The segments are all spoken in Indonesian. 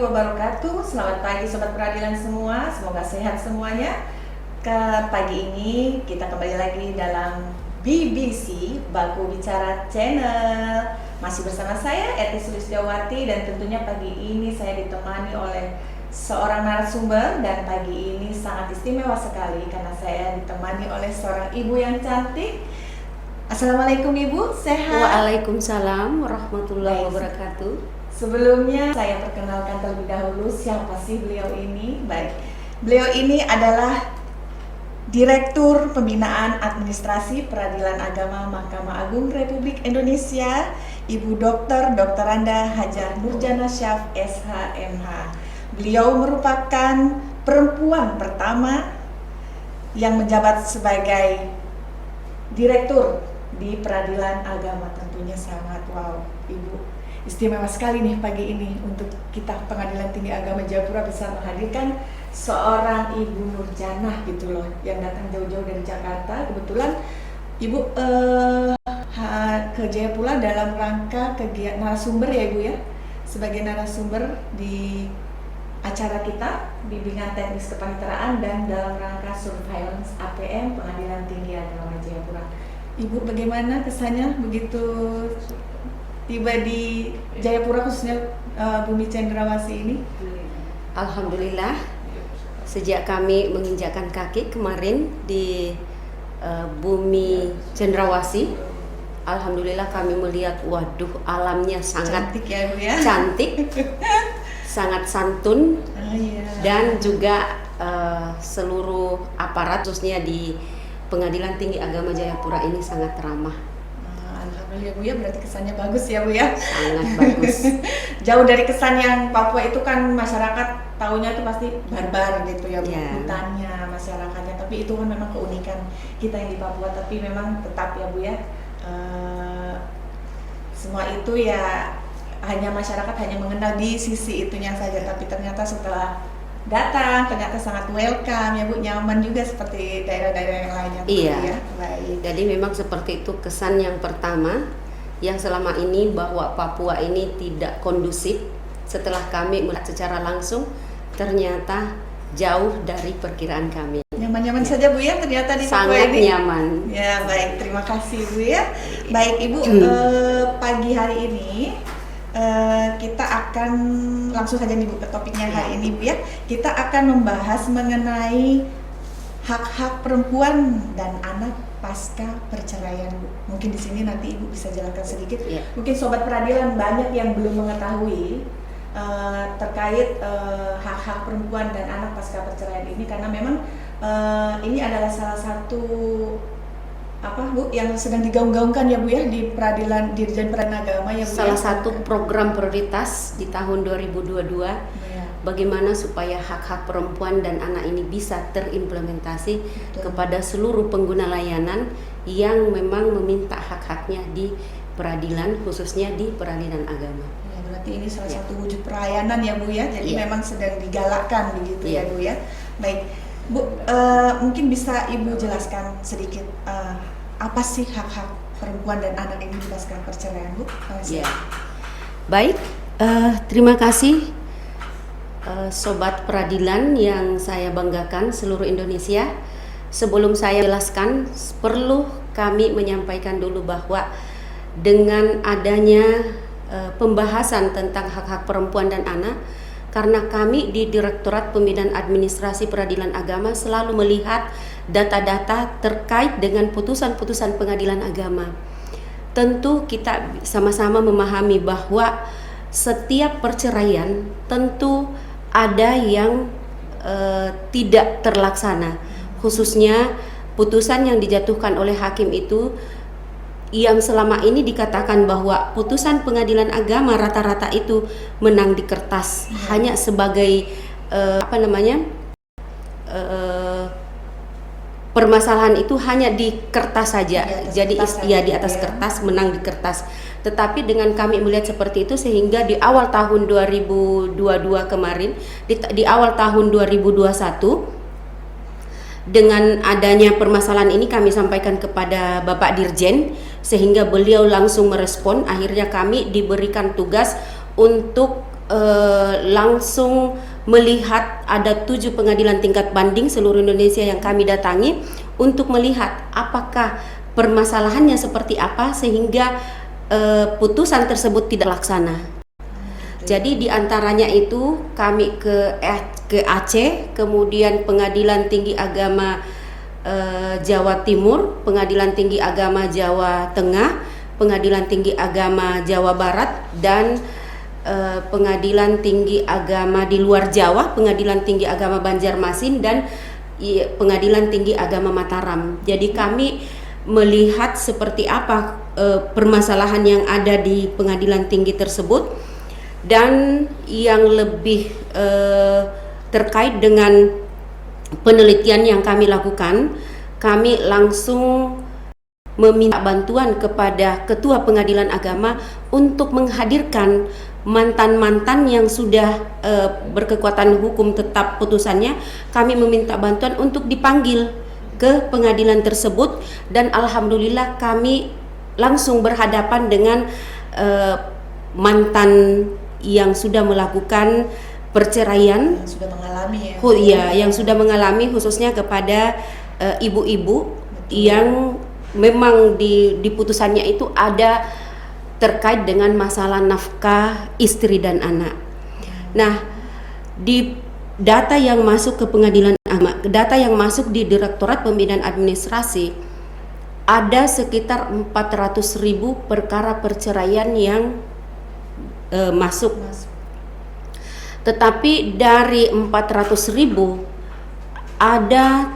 wabarakatuh. Selamat pagi Sobat Peradilan semua. Semoga sehat semuanya. Ke pagi ini kita kembali lagi dalam BBC Baku Bicara Channel. Masih bersama saya Eti Sulistiawati, dan tentunya pagi ini saya ditemani oleh seorang narasumber, dan pagi ini sangat istimewa sekali karena saya ditemani oleh seorang ibu yang cantik. Assalamualaikum Ibu, sehat? Waalaikumsalam warahmatullahi wabarakatuh. Sebelumnya saya perkenalkan terlebih dahulu siapa sih beliau ini. Baik, beliau ini adalah Direktur Pembinaan Administrasi Peradilan Agama Mahkamah Agung Republik Indonesia, Ibu Dr. Anda Hajar Nurjana Syaf SHMH. Beliau merupakan perempuan pertama yang menjabat sebagai Direktur di Peradilan Agama. Tentunya sangat wow, Ibu. Istimewa sekali nih pagi ini untuk kita Pengadilan Tinggi Agama Jayapura bisa menghadirkan seorang Ibu Nurjana gitu loh, yang datang jauh-jauh dari Jakarta. Kebetulan Ibu ke Jayapura dalam rangka kegiatan narasumber ya Ibu ya, sebagai narasumber di acara kita Bimbingan Teknis Kepaniteraan dan dalam rangka Surveillance APM Pengadilan Tinggi Agama Jayapura. Ibu, bagaimana kesannya begitu tiba di Jayapura, khususnya Bumi Cendrawasih ini? Alhamdulillah, sejak kami menginjakkan kaki kemarin di Bumi Cendrawasih, alhamdulillah kami melihat, waduh, alamnya sangat cantik ya Bu ya? Cantik, sangat santun, dan juga seluruh aparat khususnya di Pengadilan Tinggi Agama Jayapura ini sangat ramah. Alhamdulillah Bu ya, berarti kesannya bagus ya Bu ya? Sangat bagus. Jauh dari kesan yang Papua itu kan masyarakat taunya itu pasti barbar gitu ya Bu, hutannya, masyarakatnya. Tapi itu kan memang keunikan kita yang di Papua. Tapi memang tetap ya Bu ya, semua itu ya hanya masyarakat hanya mengenal di sisi itunya saja. Tapi ternyata setelah datang ternyata sangat welcome ya Bu, nyaman juga seperti daerah-daerah yang lainnya. Iya. Ya? Baik. Jadi memang seperti itu kesan yang pertama, yang selama ini bahwa Papua ini tidak kondusif. Setelah kami melihat secara langsung, ternyata jauh dari perkiraan kami. Nyaman-nyaman saja Bu ya ternyata di Papua sangat ini. Nyaman. Ya baik, terima kasih Bu ya. Baik Ibu, pagi hari ini kita akan langsung saja nih Bu ke topiknya hari ini Bu ya. Kita akan membahas mengenai hak-hak perempuan dan anak pasca perceraian Bu. Mungkin di sini nanti Ibu bisa jelaskan sedikit. Mungkin Sobat Peradilan banyak yang belum mengetahui terkait hak-hak perempuan dan anak pasca perceraian ini, karena memang ini adalah salah satu Bu yang sedang digaung-gaungkan ya Bu ya di peradilan, Dirjen Peradilan Agama ya Bu. Salah satu program prioritas di tahun 2022 bagaimana supaya hak-hak perempuan dan anak ini bisa terimplementasi kepada seluruh pengguna layanan yang memang meminta hak-haknya di peradilan, khususnya di peradilan agama. Ya, berarti ini salah satu wujud pelayanan ya Bu ya. Jadi memang sedang digalakkan begitu ya Bu ya. Baik Bu, mungkin bisa Ibu jelaskan sedikit apa sih hak-hak perempuan dan anak ini pasca perceraian Bu? Baik, terima kasih Sobat Peradilan yang saya banggakan seluruh Indonesia. Sebelum saya jelaskan, perlu kami menyampaikan dulu bahwa dengan adanya pembahasan tentang hak-hak perempuan dan anak, karena kami di Direktorat Pembinaan Administrasi Peradilan Agama selalu melihat data-data terkait dengan putusan-putusan pengadilan agama. Tentu kita sama-sama memahami bahwa setiap perceraian tentu ada yang tidak terlaksana, khususnya putusan yang dijatuhkan oleh hakim itu yang selama ini dikatakan bahwa putusan pengadilan agama rata-rata itu menang di kertas, hanya sebagai permasalahan itu hanya di kertas saja, di atas kertas, menang di kertas. Tetapi dengan kami melihat seperti itu, sehingga di awal tahun 2022 kemarin, di awal tahun 2021, dengan adanya permasalahan ini kami sampaikan kepada Bapak Dirjen, sehingga beliau langsung merespon. Akhirnya kami diberikan tugas untuk langsung melihat ada 7 pengadilan tingkat banding seluruh Indonesia yang kami datangi untuk melihat apakah permasalahannya seperti apa sehingga putusan tersebut tidak laksana. Jadi di antaranya itu kami ke Aceh, kemudian Pengadilan Tinggi Agama Jawa Timur, Pengadilan Tinggi Agama Jawa Tengah, Pengadilan Tinggi Agama Jawa Barat, dan Pengadilan Tinggi Agama di luar Jawa, Pengadilan Tinggi Agama Banjarmasin, dan Pengadilan Tinggi Agama Mataram. Jadi kami melihat seperti apa permasalahan yang ada di pengadilan tinggi tersebut, dan yang lebih terkait dengan penelitian yang kami lakukan, kami langsung meminta bantuan kepada Ketua Pengadilan Agama untuk menghadirkan mantan-mantan yang sudah berkekuatan hukum tetap putusannya. Kami meminta bantuan untuk dipanggil ke pengadilan tersebut, dan alhamdulillah kami langsung berhadapan dengan mantan yang sudah melakukan perceraian, yang sudah mengalami yang sudah mengalami, khususnya kepada ibu-ibu yang memang di putusannya itu ada terkait dengan masalah nafkah istri dan anak. Nah, di data yang masuk ke pengadilan agama, data yang masuk di Direktorat Pembinaan Administrasi, ada sekitar 400.000 perkara perceraian yang masuk. Tetapi dari 400.000 ada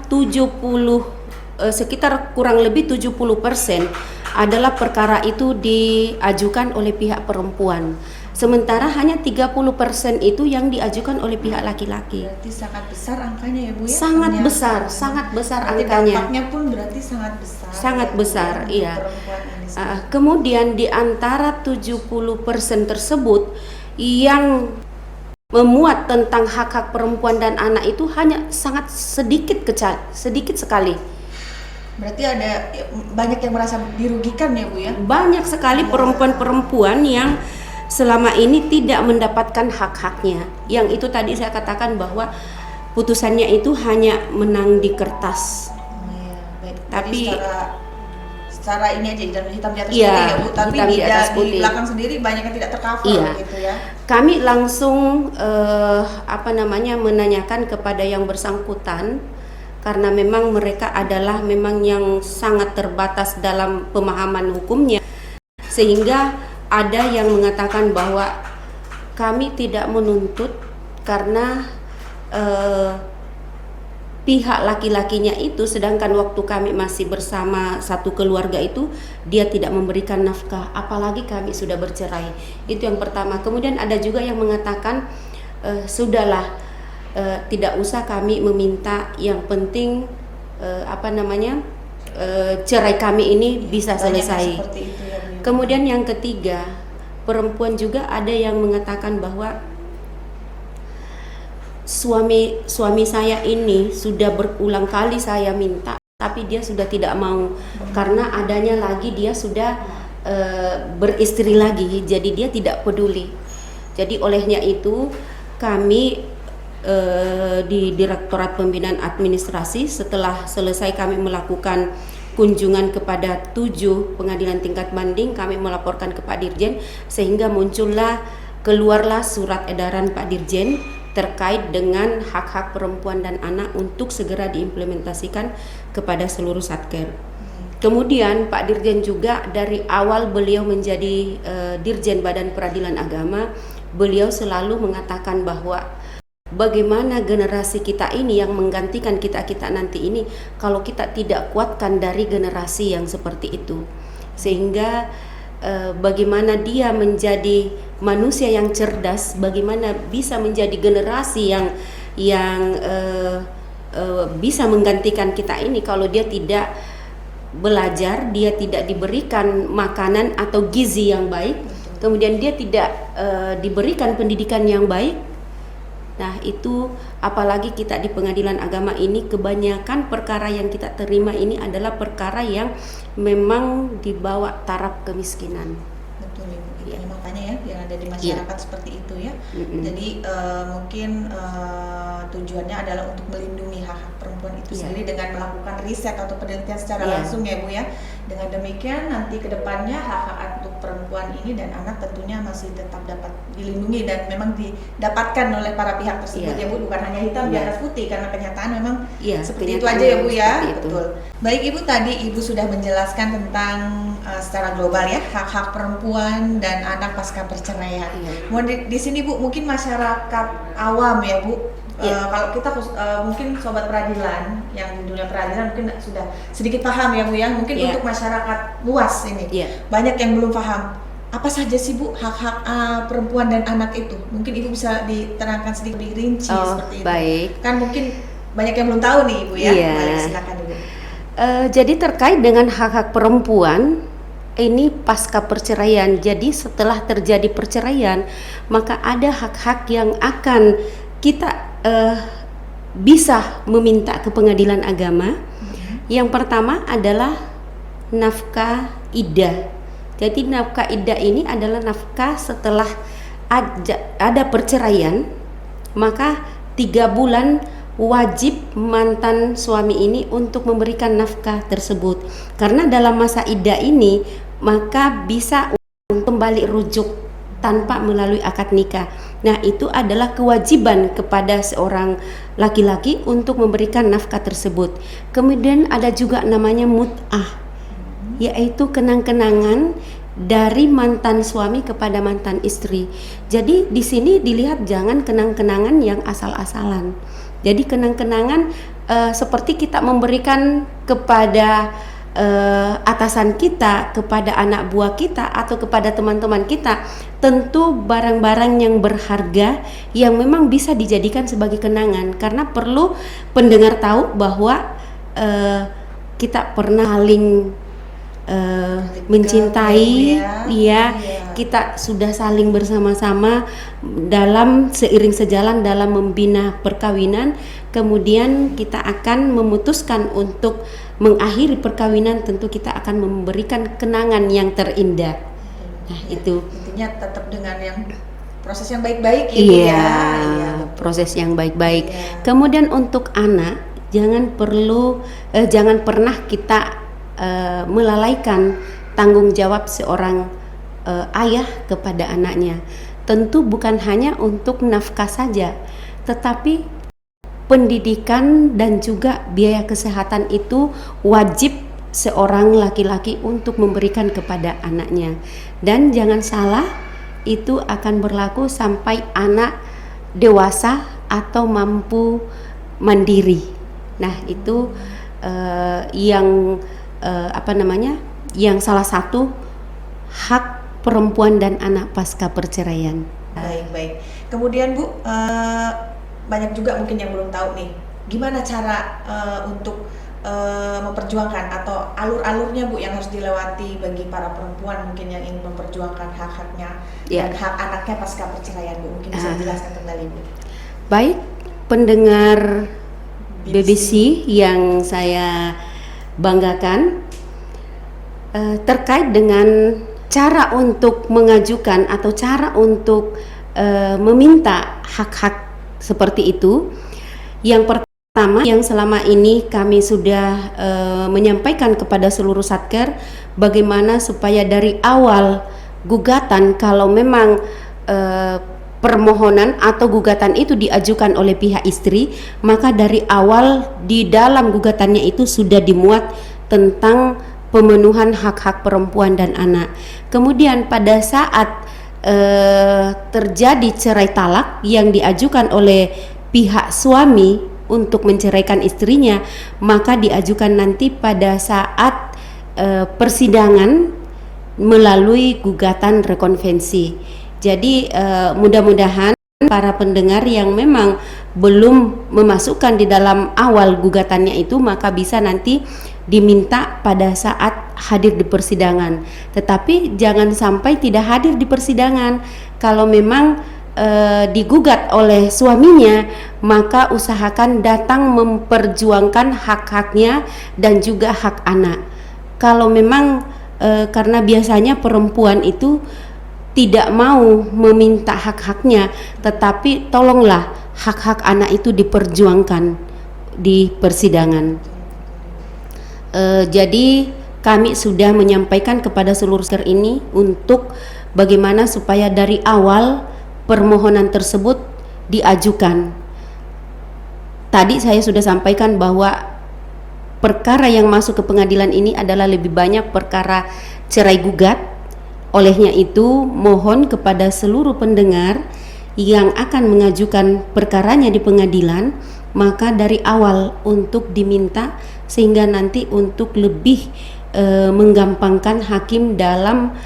sekitar kurang lebih 70% adalah perkara itu diajukan oleh pihak perempuan. Sementara hanya 30% itu yang diajukan oleh pihak laki-laki. Berarti sangat besar angkanya ya Bu ya? Sangat besar berarti angkanya. Dampaknya pun berarti sangat besar. Sangat besar, iya. Perempuan Kemudian di antara 70% tersebut yang memuat tentang hak-hak perempuan dan anak itu hanya sangat sedikit sekali. Berarti ada banyak yang merasa dirugikan ya Bu ya? Banyak sekali perempuan-perempuan yang selama ini tidak mendapatkan hak-haknya. Yang itu tadi saya katakan bahwa putusannya itu hanya menang di kertas. Baik. Tapi secara ini aja hitam di atas iya, putih ya Bu, tapi hitam di atas di putih. belakang sendiri banyak yang tidak tercover gitu ya. Kami langsung menanyakan kepada yang bersangkutan, karena memang mereka adalah memang yang sangat terbatas dalam pemahaman hukumnya, sehingga ada yang mengatakan bahwa kami tidak menuntut karena pihak laki-lakinya itu, sedangkan waktu kami masih bersama satu keluarga itu dia tidak memberikan nafkah, apalagi kami sudah bercerai. Itu yang pertama. Kemudian ada juga yang mengatakan sudahlah, tidak usah kami meminta, yang penting cerai kami ini bisa selesai. Kemudian yang ketiga, perempuan juga ada yang mengatakan bahwa suami saya ini sudah berulang kali saya minta, tapi dia sudah tidak mau karena adanya lagi dia sudah beristri lagi, jadi dia tidak peduli. Jadi olehnya itu kami di Direktorat Pembinaan Administrasi, setelah selesai kami melakukan kunjungan kepada 7 pengadilan tingkat banding, kami melaporkan ke Pak Dirjen, sehingga keluarlah surat edaran Pak Dirjen terkait dengan hak-hak perempuan dan anak untuk segera diimplementasikan kepada seluruh Satker. Kemudian Pak Dirjen juga dari awal beliau menjadi Dirjen Badan Peradilan Agama, beliau selalu mengatakan bahwa bagaimana generasi kita ini yang menggantikan kita nanti ini kalau kita tidak kuatkan dari generasi yang seperti itu, sehingga bagaimana dia menjadi manusia yang cerdas, bagaimana bisa menjadi generasi yang bisa menggantikan kita ini kalau dia tidak belajar, dia tidak diberikan makanan atau gizi yang baik, kemudian dia tidak diberikan pendidikan yang baik. Nah itu, apalagi kita di pengadilan agama ini, kebanyakan perkara yang kita terima ini adalah perkara yang memang dibawa taraf kemiskinan. Betul Ibu. Ya, makanya ya yang ada di masyarakat seperti itu ya. Jadi mungkin tujuannya adalah untuk melindungi hak-hak perempuan itu sendiri dengan melakukan riset atau penelitian secara langsung ya Bu ya. Dengan demikian nanti kedepannya hak-hak untuk perempuan ini dan anak tentunya masih tetap dapat dilindungi dan memang didapatkan oleh para pihak tersebut ya Bu, bukan hanya hitam di atas putih, karena kenyataan memang seperti itu aja ya Bu ya. Betul. Baik Ibu, tadi Ibu sudah menjelaskan tentang secara global ya hak-hak perempuan dan anak pasca perceraian. Di sini Bu, mungkin masyarakat awam ya Bu, kalau kita mungkin sobat peradilan yang di dunia peradilan mungkin sudah sedikit paham ya Bu ya. Mungkin untuk masyarakat luas ini banyak yang belum paham. Apa saja sih Bu hak-hak perempuan dan anak itu? Mungkin Ibu bisa diterangkan sedikit lebih rinci seperti itu. Baik. Kan mungkin banyak yang belum tahu nih Ibu ya. Baik, silakan Ibu. Jadi terkait dengan hak-hak perempuan ini pasca perceraian. Jadi setelah terjadi perceraian, maka ada hak-hak yang akan kita bisa meminta ke pengadilan agama. Yang pertama adalah nafkah iddah. Jadi nafkah iddah ini adalah nafkah setelah ada perceraian, maka 3 bulan wajib mantan suami ini untuk memberikan nafkah tersebut. Karena dalam masa iddah ini maka bisa kembali rujuk tanpa melalui akad nikah. Nah, itu adalah kewajiban kepada seorang laki-laki untuk memberikan nafkah tersebut. Kemudian ada juga namanya mut'ah, yaitu kenang-kenangan dari mantan suami kepada mantan istri. Jadi di sini dilihat jangan kenang-kenangan yang asal-asalan. Jadi kenang-kenangan seperti kita memberikan kepada atasan kita, kepada anak buah kita, atau kepada teman-teman kita, tentu barang-barang yang berharga yang memang bisa dijadikan sebagai kenangan. Karena perlu pendengar tahu bahwa kita pernah saling mencintai, kita sudah saling bersama-sama dalam seiring sejalan dalam membina perkawinan. Kemudian kita akan memutuskan untuk mengakhiri perkawinan, tentu kita akan memberikan kenangan yang terindah. Nah, itu intinya tetap dengan yang proses yang baik-baik ya. Proses yang baik-baik. Kemudian untuk anak, jangan pernah kita melalaikan tanggung jawab seorang ayah kepada anaknya. Tentu bukan hanya untuk nafkah saja, tetapi pendidikan dan juga biaya kesehatan itu wajib seorang laki-laki untuk memberikan kepada anaknya. Dan jangan salah, itu akan berlaku sampai anak dewasa atau mampu mandiri. Nah, itu yang salah satu hak perempuan dan anak pasca perceraian. Baik. Kemudian Bu, banyak juga mungkin yang belum tahu nih, gimana cara untuk memperjuangkan atau alur-alurnya Bu yang harus dilewati bagi para perempuan mungkin yang ingin memperjuangkan hak-haknya dan hak anaknya pasca perceraian Bu. Mungkin bisa dijelaskan kembali Bu. Baik, pendengar BBC yang saya banggakan, terkait dengan cara untuk mengajukan atau cara untuk meminta hak-hak seperti itu. Yang pertama, yang selama ini kami sudah menyampaikan kepada seluruh satker, bagaimana supaya dari awal gugatan, kalau memang permohonan atau gugatan itu diajukan oleh pihak istri, maka dari awal di dalam gugatannya itu sudah dimuat tentang pemenuhan hak-hak perempuan dan anak. Kemudian pada saat terjadi cerai talak yang diajukan oleh pihak suami untuk menceraikan istrinya, maka diajukan nanti pada saat persidangan melalui gugatan rekonvensi. Jadi mudah-mudahan para pendengar yang memang belum memasukkan di dalam awal gugatannya itu, maka bisa nanti diminta pada saat hadir di persidangan. Tetapi jangan sampai tidak hadir di persidangan. Kalau memang digugat oleh suaminya, maka usahakan datang memperjuangkan hak-haknya dan juga hak anak. Kalau memang karena biasanya perempuan itu tidak mau meminta hak-haknya, tetapi tolonglah hak-hak anak itu diperjuangkan di persidangan. Jadi kami sudah menyampaikan kepada seluruh speaker ini untuk bagaimana supaya dari awal permohonan tersebut diajukan. Tadi saya sudah sampaikan bahwa perkara yang masuk ke pengadilan ini adalah lebih banyak perkara cerai gugat. Olehnya itu mohon kepada seluruh pendengar yang akan mengajukan perkaranya di pengadilan, maka dari awal untuk diminta sehingga nanti untuk lebih menggampangkan hakim dalam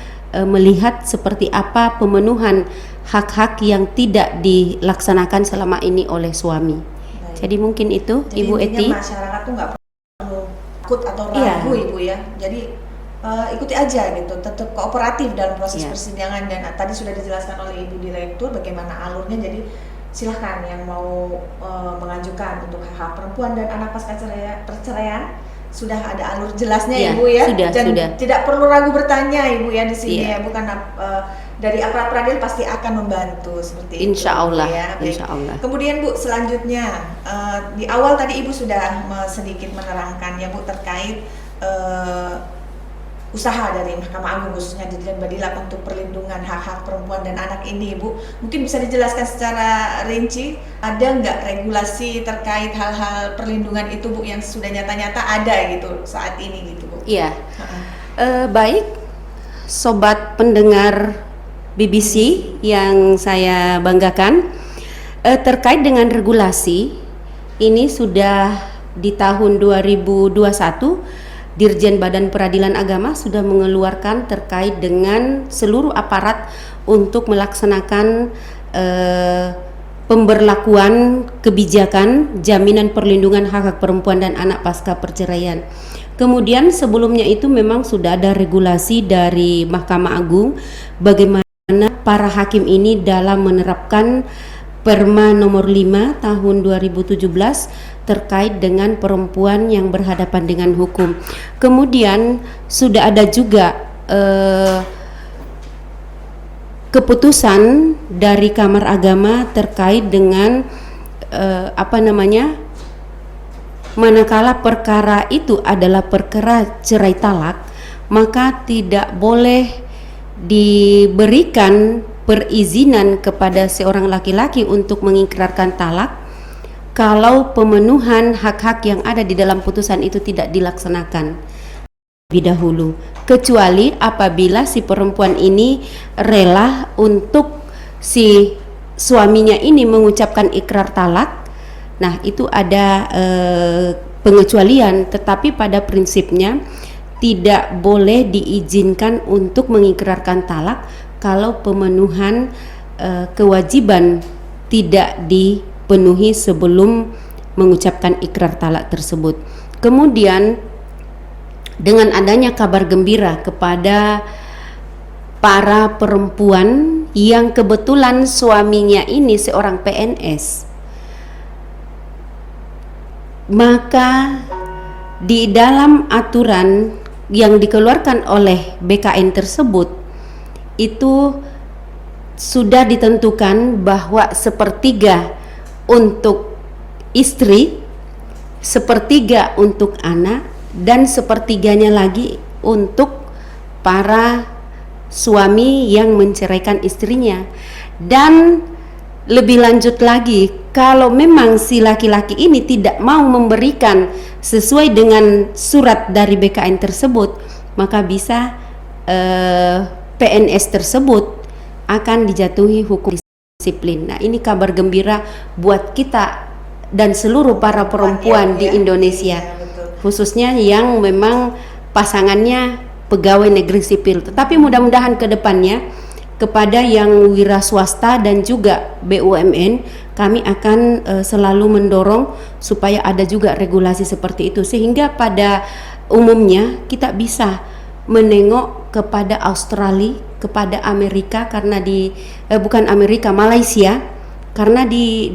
melihat seperti apa pemenuhan hak-hak yang tidak dilaksanakan selama ini oleh suami. Baik. Jadi mungkin itu. Jadi Ibu Eti. Masyarakat tuh nggak perlu takut atau ragu, Ibu ya. Jadi ikuti aja gitu, tetap kooperatif dalam proses persidangan. Dan tadi sudah dijelaskan oleh Ibu Direktur bagaimana alurnya. Jadi silahkan yang mau mengajukan untuk hak perempuan dan anak pasca perceraian, sudah ada alur jelasnya ya, Ibu ya. Sudah. Tidak perlu ragu bertanya Ibu ya di sini ya, bukan dari aparat peradilan pasti akan membantu seperti Insya itu. Allah, Ya. Insya Allah. Kemudian Bu, selanjutnya di awal tadi Ibu sudah sedikit menerangkan ya Bu terkait usaha dari Mahkamah Agung khususnya Dirjen Badilak untuk perlindungan hak-hak perempuan dan anak ini, Bu. Mungkin bisa dijelaskan secara rinci, ada nggak regulasi terkait hal-hal perlindungan itu, Bu, yang sudah nyata-nyata ada gitu saat ini gitu, Bu? Iya. Baik, sobat pendengar BBC yang saya banggakan, terkait dengan regulasi ini sudah di tahun 2021 Dirjen Badan Peradilan Agama sudah mengeluarkan terkait dengan seluruh aparat untuk melaksanakan pemberlakuan kebijakan jaminan perlindungan hak-hak perempuan dan anak pasca perceraian. Kemudian sebelumnya itu memang sudah ada regulasi dari Mahkamah Agung bagaimana para hakim ini dalam menerapkan Perma nomor 5 tahun 2017 terkait dengan perempuan yang berhadapan dengan hukum. Kemudian sudah ada juga keputusan dari Kamar Agama terkait dengan manakala perkara itu adalah perkara cerai talak, maka tidak boleh diberikan perizinan kepada seorang laki-laki untuk mengikrarkan talak kalau pemenuhan hak-hak yang ada di dalam putusan itu tidak dilaksanakan lebih dahulu, kecuali apabila si perempuan ini rela untuk si suaminya ini mengucapkan ikrar talak. Nah, itu ada pengecualian, tetapi pada prinsipnya tidak boleh diizinkan untuk mengikrarkan talak kalau pemenuhan kewajiban tidak dipenuhi sebelum mengucapkan ikrar talak tersebut. Kemudian dengan adanya kabar gembira kepada para perempuan yang kebetulan suaminya ini seorang PNS, maka di dalam aturan yang dikeluarkan oleh BKN tersebut itu sudah ditentukan bahwa sepertiga untuk istri, sepertiga untuk anak, dan sepertiganya lagi untuk para suami yang menceraikan istrinya. Dan lebih lanjut lagi, kalau memang si laki-laki ini tidak mau memberikan sesuai dengan surat dari BKN tersebut, maka bisa PNS tersebut akan dijatuhi hukum disiplin. Nah, ini kabar gembira buat kita dan seluruh para perempuan di Indonesia, khususnya yang memang pasangannya pegawai negeri sipil. Tetapi mudah-mudahan ke depannya kepada yang wira swasta dan juga BUMN, kami akan selalu mendorong supaya ada juga regulasi seperti itu, sehingga pada umumnya kita bisa menengok kepada Australia, kepada Amerika, karena bukan Amerika, Malaysia, karena di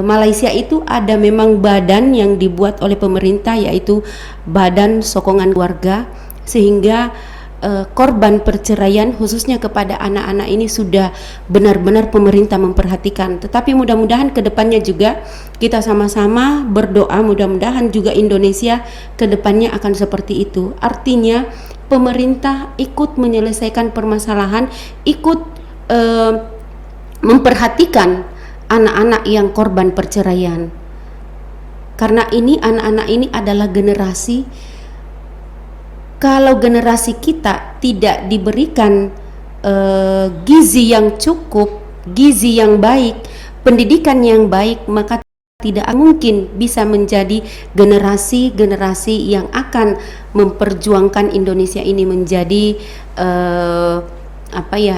Malaysia itu ada memang badan yang dibuat oleh pemerintah, yaitu Badan Sokongan Keluarga, sehingga korban perceraian khususnya kepada anak-anak ini sudah benar-benar pemerintah memperhatikan. Tetapi mudah-mudahan ke depannya juga kita sama-sama berdoa, mudah-mudahan juga Indonesia ke depannya akan seperti itu. Artinya pemerintah ikut menyelesaikan permasalahan, ikut memperhatikan anak-anak yang korban perceraian. Karena ini anak-anak ini adalah generasi, kalau generasi kita tidak diberikan gizi yang cukup, gizi yang baik, pendidikan yang baik, maka tidak mungkin bisa menjadi generasi-generasi yang akan memperjuangkan Indonesia ini menjadi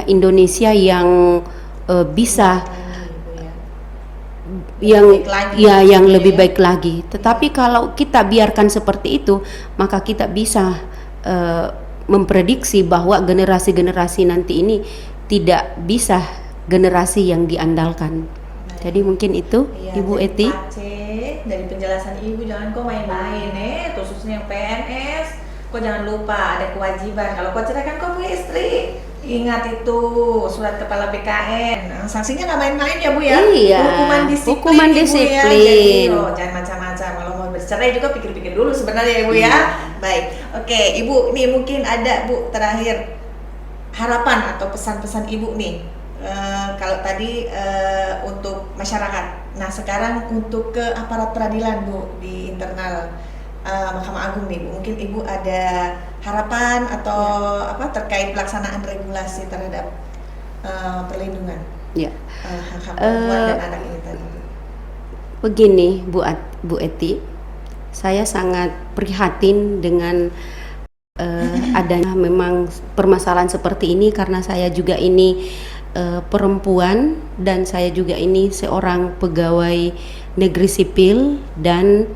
Indonesia yang bisa yang lebih baik lagi. Tetapi kalau kita biarkan seperti itu, maka kita bisa memprediksi bahwa generasi-generasi nanti ini tidak bisa generasi yang diandalkan. Jadi mungkin itu, Ibu Eti. Dari penjelasan Ibu, jangan kok main-main khususnya yang PNS. Kok jangan lupa ada kewajiban. Kalau kau ceraikan kau punya istri, ingat itu surat kepala BKN. Sanksinya nggak main-main ya Bu ya. Iya. Hukuman disiplin. Ibu ya. Jadi, jangan macam-macam. Kalau mau bercerai juga pikir-pikir dulu sebenarnya ya Bu ya. Baik. Oke, Ibu, nih mungkin ada Bu terakhir harapan atau pesan-pesan Ibu nih. Kalau tadi untuk masyarakat. Nah, sekarang untuk ke aparat peradilan Bu di internal Mahkamah Agung nih Bu, mungkin Ibu ada harapan atau terkait pelaksanaan regulasi terhadap perlindungan hak-hak perempuan dan anak ini tadi. Begini Bu Eti, saya sangat prihatin dengan adanya memang permasalahan seperti ini, karena saya juga ini perempuan dan saya juga ini seorang pegawai negeri sipil dan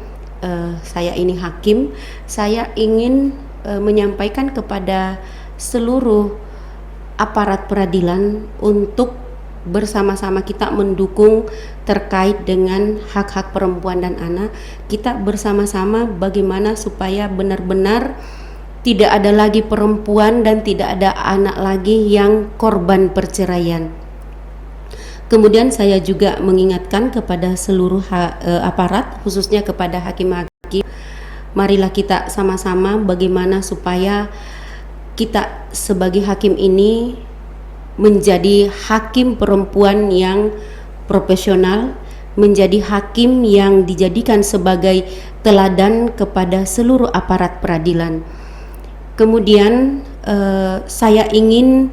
saya ini hakim. Saya ingin menyampaikan kepada seluruh aparat peradilan untuk bersama-sama kita mendukung terkait dengan hak-hak perempuan dan anak. Kita bersama-sama bagaimana supaya benar-benar tidak ada lagi perempuan dan tidak ada anak lagi yang korban perceraian. Kemudian saya juga mengingatkan kepada seluruh aparat, khususnya kepada hakim-hakim, marilah kita sama-sama bagaimana supaya kita sebagai hakim ini menjadi hakim perempuan yang profesional, menjadi hakim yang dijadikan sebagai teladan kepada seluruh aparat peradilan. Kemudian saya ingin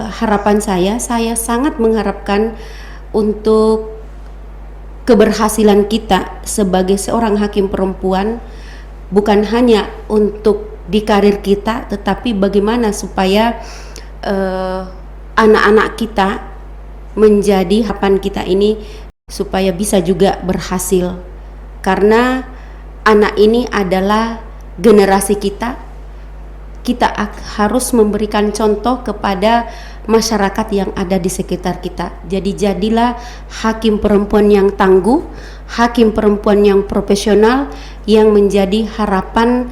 harapan saya sangat mengharapkan untuk keberhasilan kita sebagai seorang hakim perempuan, bukan hanya untuk di karir kita, tetapi bagaimana supaya anak-anak kita menjadi harapan kita ini supaya bisa juga berhasil, karena anak ini adalah generasi kita. Kita harus memberikan contoh kepada masyarakat yang ada di sekitar kita. Jadi jadilah hakim perempuan yang tangguh, hakim perempuan yang profesional, yang menjadi harapan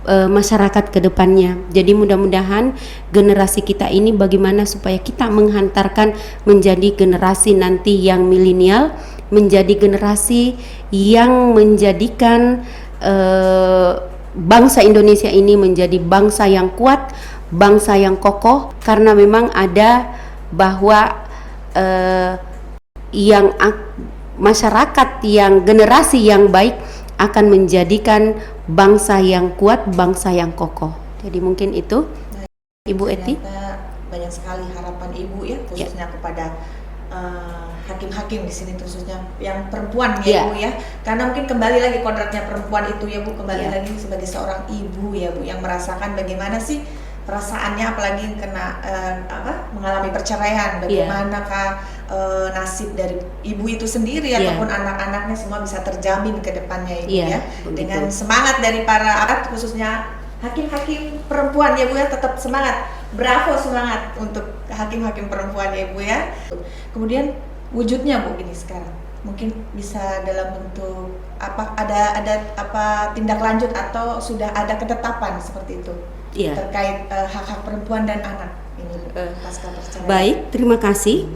masyarakat ke depannya. Jadi mudah-mudahan generasi kita ini bagaimana supaya kita menghantarkan menjadi generasi nanti yang milenial, menjadi generasi yang menjadikan bangsa Indonesia ini menjadi bangsa yang kuat, bangsa yang kokoh, karena memang ada bahwa masyarakat yang generasi yang baik akan menjadikan bangsa yang kuat, bangsa yang kokoh. Jadi mungkin itu, Ibu Eti. Banyak sekali harapan Ibu ya, khususnya kepada hakim-hakim di sini, khususnya yang perempuan ya Bu ya, karena mungkin kembali lagi kodratnya perempuan itu ya Bu, kembali lagi sebagai seorang ibu ya Bu, yang merasakan bagaimana sih perasaannya, apalagi kena mengalami perceraian, bagaimanakah nasib dari ibu itu sendiri ataupun anak-anaknya semua bisa terjamin ke depannya Ibu ya, dengan semangat dari para aparat, khususnya hakim-hakim perempuan ya Bu ya, tetap semangat, bravo, semangat untuk hakim-hakim perempuan ya Bu ya. Kemudian wujudnya Bu gini sekarang, mungkin bisa dalam bentuk ada tindak lanjut atau sudah ada ketetapan seperti itu? Iya. terkait hak-hak perempuan dan anak ini pasca perceraian. Baik, terima kasih.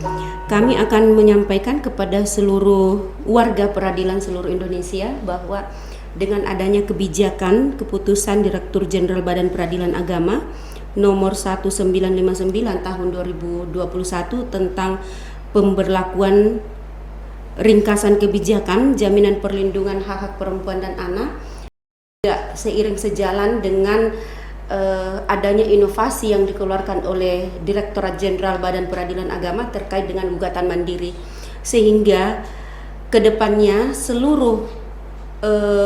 Kami akan menyampaikan kepada seluruh warga peradilan seluruh Indonesia bahwa dengan adanya kebijakan keputusan Direktur Jenderal Badan Peradilan Agama nomor 1959 tahun 2021 tentang pemberlakuan ringkasan kebijakan jaminan perlindungan hak-hak perempuan dan anak, juga seiring sejalan dengan adanya inovasi yang dikeluarkan oleh Direktorat Jenderal Badan Peradilan Agama terkait dengan gugatan mandiri, sehingga kedepannya seluruh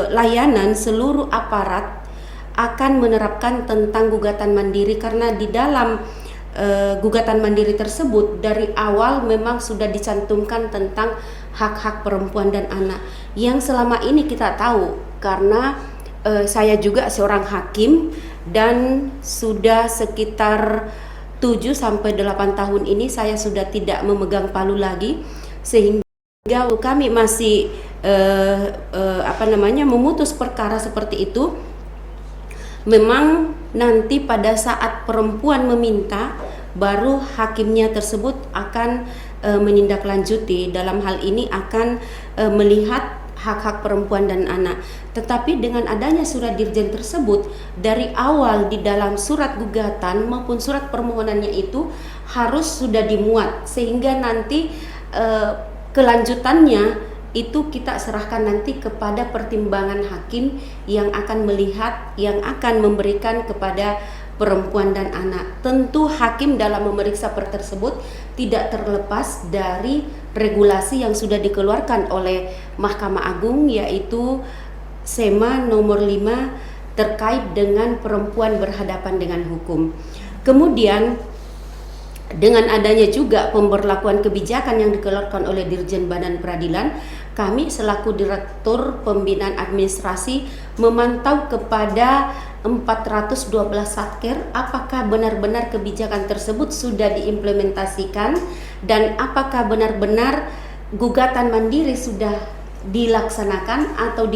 layanan, seluruh aparat akan menerapkan tentang gugatan mandiri, karena di dalam gugatan mandiri tersebut dari awal memang sudah dicantumkan tentang hak-hak perempuan dan anak yang selama ini kita tahu, karena saya juga seorang hakim dan sudah sekitar 7-8 tahun ini saya sudah tidak memegang palu lagi, sehingga kami masih memutus perkara seperti itu. Memang nanti pada saat perempuan meminta, baru hakimnya tersebut akan menindaklanjuti. Dalam hal ini akan melihat hak-hak perempuan dan anak. Tetapi dengan adanya surat dirjen tersebut, dari awal di dalam surat gugatan maupun surat permohonannya itu harus sudah dimuat, sehingga nanti kelanjutannya itu kita serahkan nanti kepada pertimbangan hakim yang akan melihat, yang akan memberikan kepada perempuan dan anak. Tentu hakim dalam memeriksa perkara tersebut tidak terlepas dari regulasi yang sudah dikeluarkan oleh Mahkamah Agung, yaitu SEMA nomor 5 terkait dengan perempuan berhadapan dengan hukum. Kemudian dengan adanya juga pemberlakuan kebijakan yang dikeluarkan oleh Dirjen Badan Peradilan, kami selaku Direktur Pembinaan Administrasi memantau kepada 412 satker apakah benar-benar kebijakan tersebut sudah diimplementasikan dan apakah benar-benar gugatan mandiri sudah dilaksanakan atau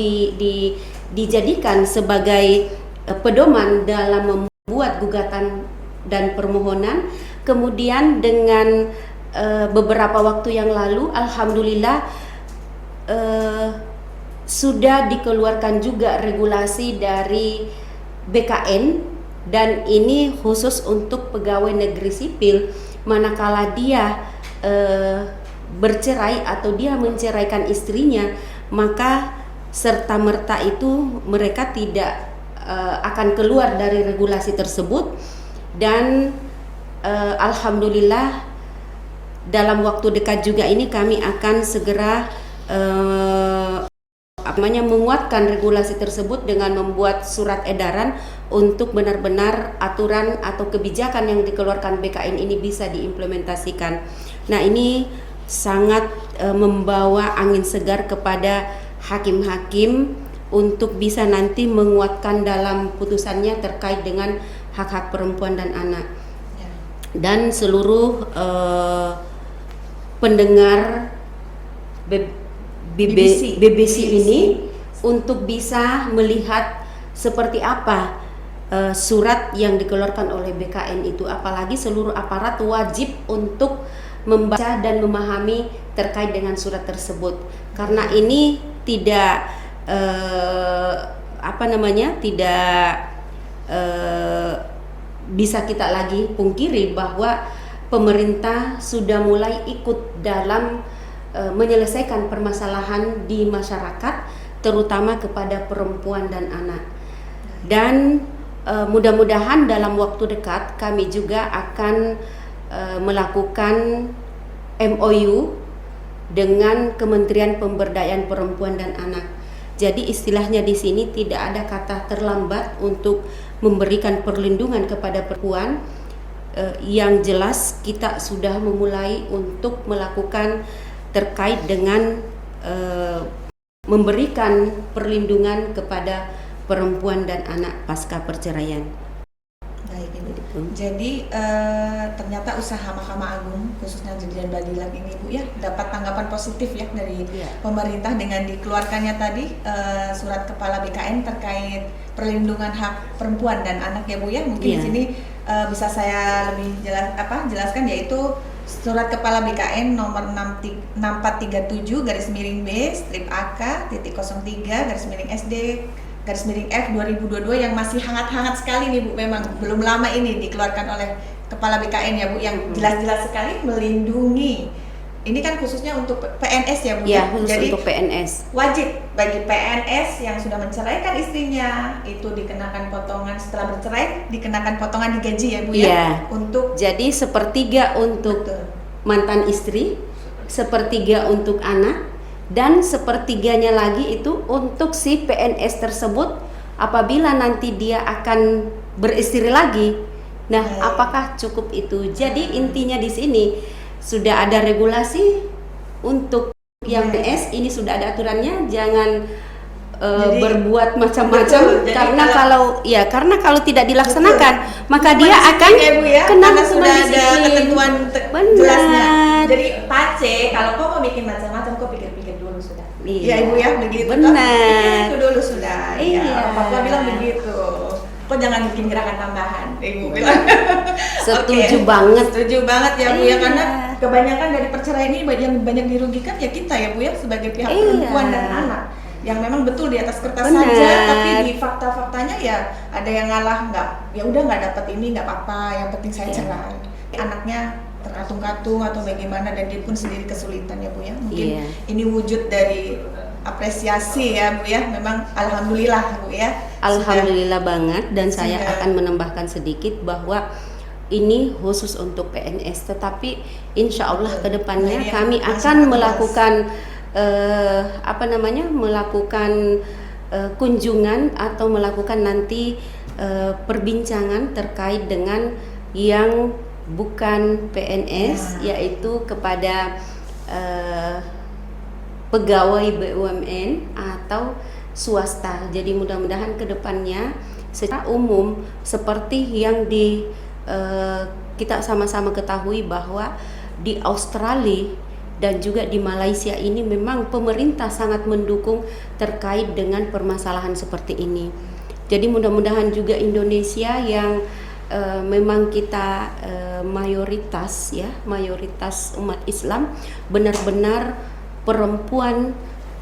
dijadikan sebagai pedoman dalam membuat gugatan dan permohonan. Kemudian dengan beberapa waktu yang lalu, alhamdulillah sudah dikeluarkan juga regulasi dari BKN, dan ini khusus untuk pegawai negeri sipil. Manakala dia bercerai atau dia menceraikan istrinya, maka serta-merta itu mereka tidak akan keluar dari regulasi tersebut. Dan alhamdulillah dalam waktu dekat juga ini kami akan segera menguatkan regulasi tersebut dengan membuat surat edaran untuk benar-benar aturan atau kebijakan yang dikeluarkan BKN ini bisa diimplementasikan. Nah, ini sangat membawa angin segar kepada hakim-hakim untuk bisa nanti menguatkan dalam putusannya terkait dengan hak-hak perempuan dan anak. Dan seluruh pendengar BBC ini untuk bisa melihat seperti apa surat yang dikeluarkan oleh BKN itu, apalagi seluruh aparat wajib untuk membaca dan memahami terkait dengan surat tersebut, karena ini tidak bisa kita lagi pungkiri bahwa pemerintah sudah mulai ikut dalam menyelesaikan permasalahan di masyarakat, terutama kepada perempuan dan anak. Dan mudah-mudahan dalam waktu dekat kami juga akan melakukan MOU dengan Kementerian Pemberdayaan Perempuan dan Anak. Jadi istilahnya di sini tidak ada kata terlambat untuk memberikan perlindungan kepada perempuan. Yang jelas kita sudah memulai untuk melakukan terkait dengan memberikan perlindungan kepada perempuan dan anak pasca perceraian. Baik, Ibu. Jadi ternyata usaha Mahkamah Agung khususnya Dirjen Peradilan ini Bu ya dapat tanggapan positif ya dari pemerintah dengan dikeluarkannya tadi surat Kepala BKN terkait perlindungan hak perempuan dan anak ya Bu ya. Mungkin di sini bisa saya lebih jelaskan, yaitu Surat Kepala BKN nomor 6437 garis miring B strip AK titik 03 garis miring SD garis miring F 2022 yang masih hangat-hangat sekali nih Bu, memang belum lama ini dikeluarkan oleh Kepala BKN ya Bu, yang jelas-jelas sekali melindungi. Ini kan khususnya untuk PNS ya Bu. Ya, khusus jadi untuk PNS. wajib bagi PNS yang sudah menceraikan istrinya itu dikenakan potongan, setelah bercerai dikenakan potongan di gaji ya Bu ya. Untuk jadi sepertiga untuk mantan istri, sepertiga untuk anak, dan sepertiganya lagi itu untuk si PNS tersebut apabila nanti dia akan beristri lagi. Nah, apakah cukup itu? Jadi intinya di sini sudah ada regulasi untuk yang PNS, ini sudah ada aturannya, jangan berbuat macam-macam, karena kalau tidak dilaksanakan maka dia akan kena sudah ada ketentuan jelasnya. Jadi pace kalau kau mau bikin macam-macam kau pikir-pikir dulu sudah. Iya Ibu ya, begitu. Benar. Itu dulu sudah. Iya. Papa bilang begitu. Kok jangan bikin gerakan tambahan, Ibu bilang. Setuju banget. Setuju banget ya Bu ya, karena kebanyakan dari perceraian ini yang banyak dirugikan ya kita ya Bu ya sebagai pihak perempuan dan anak. Yang memang betul di atas kertas saja, tapi di fakta-faktanya ya ada yang ngalah, ya udah nggak dapat ini nggak apa-apa, yang penting saya cerai. Anaknya terkatung-katung atau bagaimana dan dia pun sendiri kesulitan ya Bu ya. Mungkin ini wujud dari apresiasi ya Bu ya. Memang alhamdulillah Bu ya. Alhamdulillah banget, dan saya akan menambahkan sedikit bahwa ini khusus untuk PNS, tetapi insya Allah kedepannya kami akan melakukan melakukan kunjungan atau melakukan nanti perbincangan terkait dengan yang bukan PNS, yaitu kepada pegawai BUMN atau swasta. Jadi mudah-mudahan kedepannya secara umum seperti yang kita sama-sama ketahui bahwa di Australia dan juga di Malaysia ini memang pemerintah sangat mendukung terkait dengan permasalahan seperti ini. Jadi mudah-mudahan juga Indonesia yang memang kita mayoritas umat Islam, benar-benar perempuan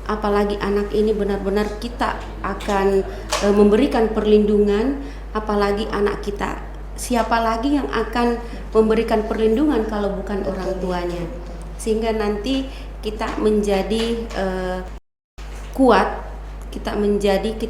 apalagi anak ini benar-benar kita akan memberikan perlindungan, apalagi anak kita. Siapa lagi yang akan memberikan perlindungan kalau bukan orang tuanya? Sehingga nanti kita menjadi kuat, kita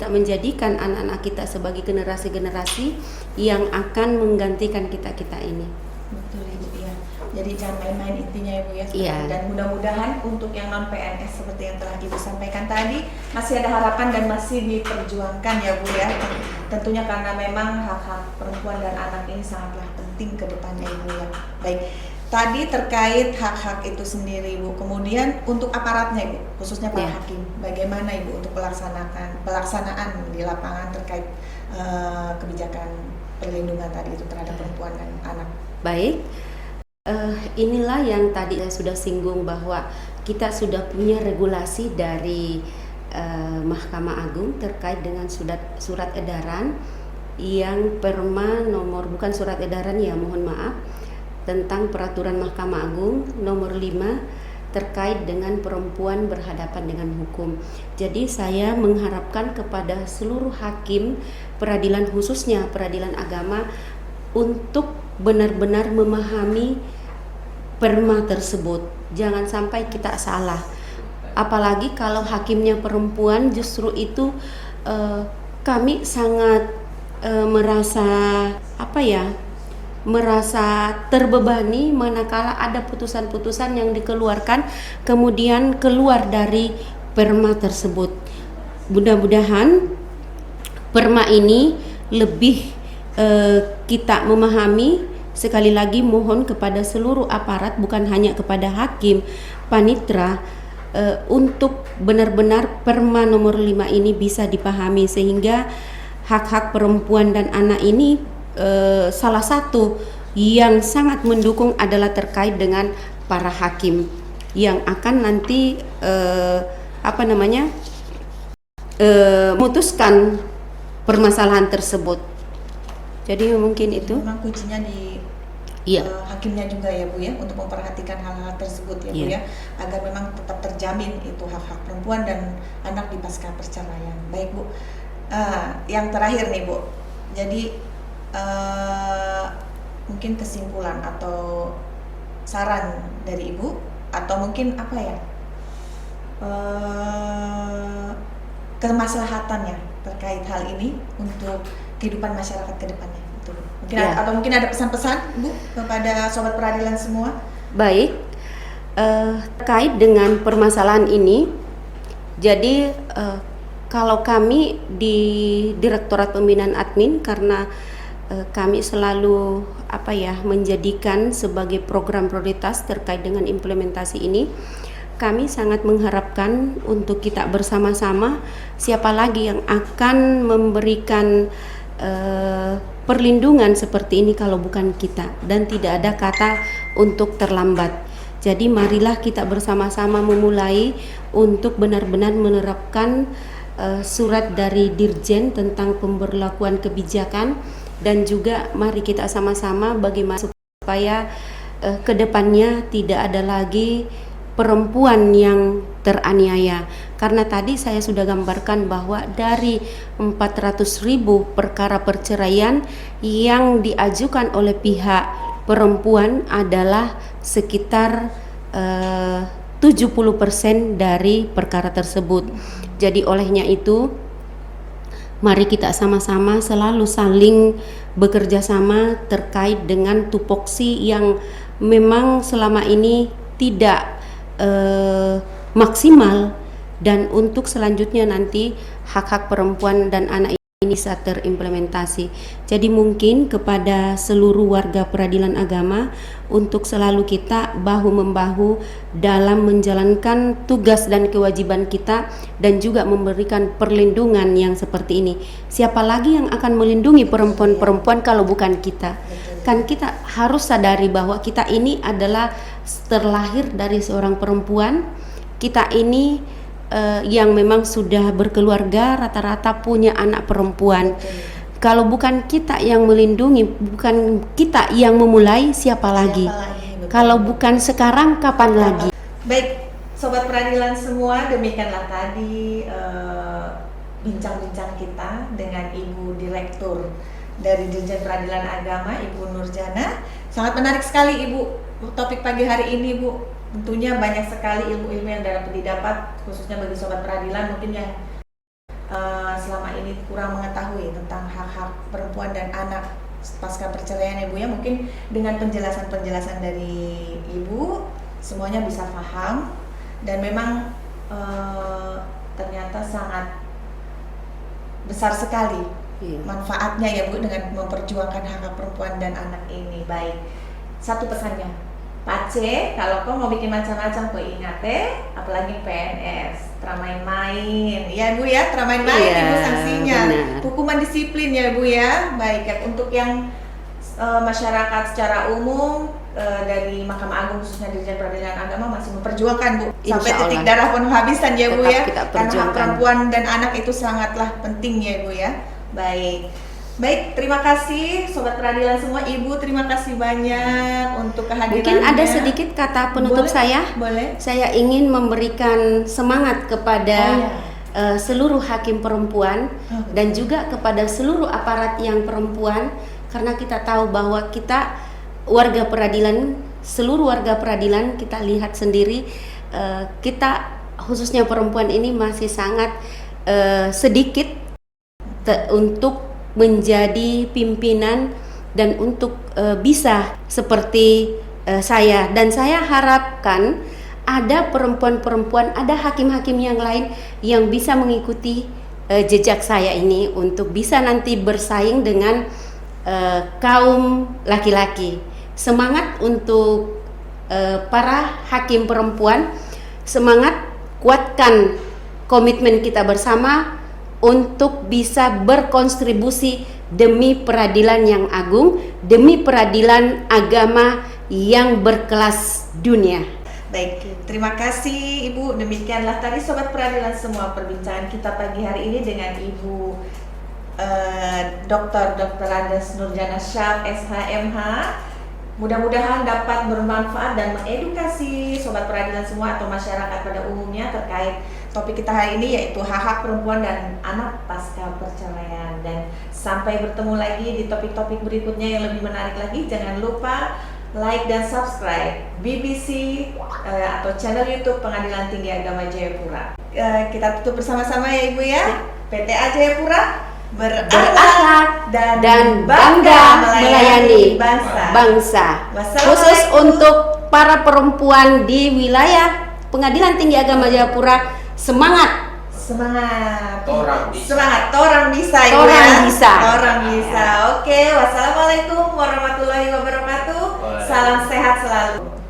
menjadikan anak-anak kita sebagai generasi-generasi yang akan menggantikan kita ini. Betul Ibu ya. Jadi jangan main-main intinya Ibu ya. Dan mudah-mudahan untuk yang non PNS seperti yang telah Ibu sampaikan tadi masih ada harapan dan masih diperjuangkan ya Bu ya. Tentunya karena memang hak-hak perempuan dan anak ini sangatlah penting ke depannya Ibu ya. Baik. Tadi terkait hak-hak itu sendiri Ibu, kemudian untuk aparatnya Ibu, khususnya para hakim, bagaimana Ibu untuk pelaksanaan di lapangan terkait kebijakan perlindungan tadi itu terhadap perempuan dan anak? Baik, inilah yang tadi saya sudah singgung bahwa kita sudah punya regulasi dari Mahkamah Agung terkait dengan surat edaran yang bukan surat edaran ya, mohon maaf, tentang peraturan Mahkamah Agung nomor 5 terkait dengan perempuan berhadapan dengan hukum. Jadi saya mengharapkan kepada seluruh hakim peradilan, khususnya peradilan agama, untuk benar-benar memahami perma tersebut. Jangan sampai kita salah. Apalagi kalau hakimnya perempuan, justru itu kami sangat merasa terbebani manakala ada putusan-putusan yang dikeluarkan kemudian keluar dari perma tersebut. Mudah-mudahan perma ini lebih kita memahami. Sekali lagi mohon kepada seluruh aparat, bukan hanya kepada hakim, panitra, untuk benar-benar perma nomor 5 ini bisa dipahami sehingga hak-hak perempuan dan anak ini salah satu yang sangat mendukung adalah terkait dengan para hakim yang akan nanti memutuskan permasalahan tersebut. Jadi mungkin itu. Memang kuncinya di Iya. hakimnya juga ya Bu ya, untuk memperhatikan hal-hal tersebut ya Bu Iya. ya, agar memang tetap terjamin itu hak-hak perempuan dan anak di pasca perceraian. Baik Bu, yang terakhir nih Bu, jadi mungkin kesimpulan atau saran dari Ibu, atau mungkin apa ya, kemaslahatannya terkait hal ini untuk kehidupan masyarakat ke depannya gitu. Mungkin Ya. atau mungkin ada pesan-pesan Bu kepada sobat peradilan semua. Baik, terkait dengan permasalahan ini, jadi kalau kami di Direktorat Pembinaan Admin, karena kami selalu menjadikan sebagai program prioritas terkait dengan implementasi ini, kami sangat mengharapkan untuk kita bersama-sama, siapa lagi yang akan memberikan perlindungan seperti ini kalau bukan kita, dan tidak ada kata untuk terlambat. Jadi marilah kita bersama-sama memulai untuk benar-benar menerapkan surat dari Dirjen tentang pemberlakuan kebijakan, dan juga mari kita sama-sama bagaimana supaya kedepannya tidak ada lagi perempuan yang teraniaya. Karena tadi saya sudah gambarkan bahwa dari 400.000 perkara perceraian yang diajukan oleh pihak perempuan adalah sekitar 70% dari perkara tersebut. Jadi olehnya itu, mari kita sama-sama selalu saling bekerja sama terkait dengan tupoksi yang memang selama ini tidak maksimal, dan untuk selanjutnya nanti hak-hak perempuan dan anak ini bisa terimplementasi. Jadi mungkin kepada seluruh warga peradilan agama untuk selalu kita bahu-membahu dalam menjalankan tugas dan kewajiban kita, dan juga memberikan perlindungan yang seperti ini. Siapa lagi yang akan melindungi perempuan-perempuan kalau bukan kita? Kan kita harus sadari bahwa kita ini adalah terlahir dari seorang perempuan. Kita ini yang memang sudah berkeluarga, rata-rata punya anak perempuan. Kalau bukan kita yang melindungi, bukan kita yang memulai, siapa lagi? Kalau bukan sekarang, kapan lagi? Baik, sobat peradilan semua, demikianlah tadi bincang-bincang kita dengan Ibu Direktur dari Dirjen Peradilan Agama, Ibu Nurjana. Sangat menarik sekali Ibu topik pagi hari ini Bu. Tentunya banyak sekali ilmu-ilmu yang dapat didapat, khususnya bagi sobat peradilan mungkin yang selama ini kurang mengetahui tentang hak-hak perempuan dan anak pasca perceraian ya Bu ya. Mungkin dengan penjelasan-penjelasan dari Ibu semuanya bisa paham, dan memang ternyata sangat besar sekali manfaatnya ya Bu dengan memperjuangkan hak-hak perempuan dan anak ini. Baik, satu pesannya, Pace, kalau kau mau bikin macam-macam, kau ingat apalagi PNS, teramain-main, ya Bu ya, teramain-main Iya, Ibu sanksinya, benar. hukuman disiplin ya Bu ya. Baik ya, untuk yang masyarakat secara umum dari Mahkamah Agung khususnya Dirjen Peradilan Agama masih memperjuangkan Bu sampai Insya titik Allah. darah pun habisan ya Bu Tetap ya, kita karena hak perjuangkan. perempuan dan anak itu sangatlah penting ya Bu ya. Baik, terima kasih sobat peradilan semua. Ibu terima kasih banyak untuk kehadirannya. Mungkin ada sedikit kata penutup Boleh? saya. Boleh. Saya ingin memberikan semangat kepada seluruh hakim perempuan dan juga kepada seluruh aparat yang perempuan, karena kita tahu bahwa kita warga peradilan, seluruh warga peradilan, kita lihat sendiri kita khususnya perempuan ini masih sangat sedikit untuk menjadi pimpinan dan untuk bisa seperti saya. Dan saya harapkan ada perempuan-perempuan, ada hakim-hakim yang lain yang bisa mengikuti jejak saya ini untuk bisa nanti bersaing dengan kaum laki-laki. Semangat untuk para hakim perempuan, semangat, kuatkan komitmen kita bersama untuk bisa berkontribusi demi peradilan yang agung, demi peradilan agama yang berkelas dunia. Baik, terima kasih Ibu. Demikianlah tadi Sobat Peradilan semua perbincangan kita pagi hari ini dengan Ibu Dr. Andes Nurjana Syaf, SHMH. Mudah-mudahan dapat bermanfaat dan mengedukasi Sobat Peradilan semua atau masyarakat pada umumnya terkait topik kita hari ini, yaitu hak-hak perempuan dan anak pasca perceraian. Dan sampai bertemu lagi di topik-topik berikutnya yang lebih menarik lagi. Jangan lupa like dan subscribe BBC atau channel YouTube Pengadilan Tinggi Agama Jayapura. Kita tutup bersama-sama ya Ibu ya. PTA Jayapura berakhlak dan bangga melayani bangsa. Khusus untuk para perempuan di wilayah Pengadilan Tinggi Agama Jayapura, semangat. Semangat. Torang bisa. Semangat. Torang bisa. Ibu Torang ya. bisa. Torang bisa. Oke, wassalamualaikum warahmatullahi wabarakatuh. Salam sehat selalu.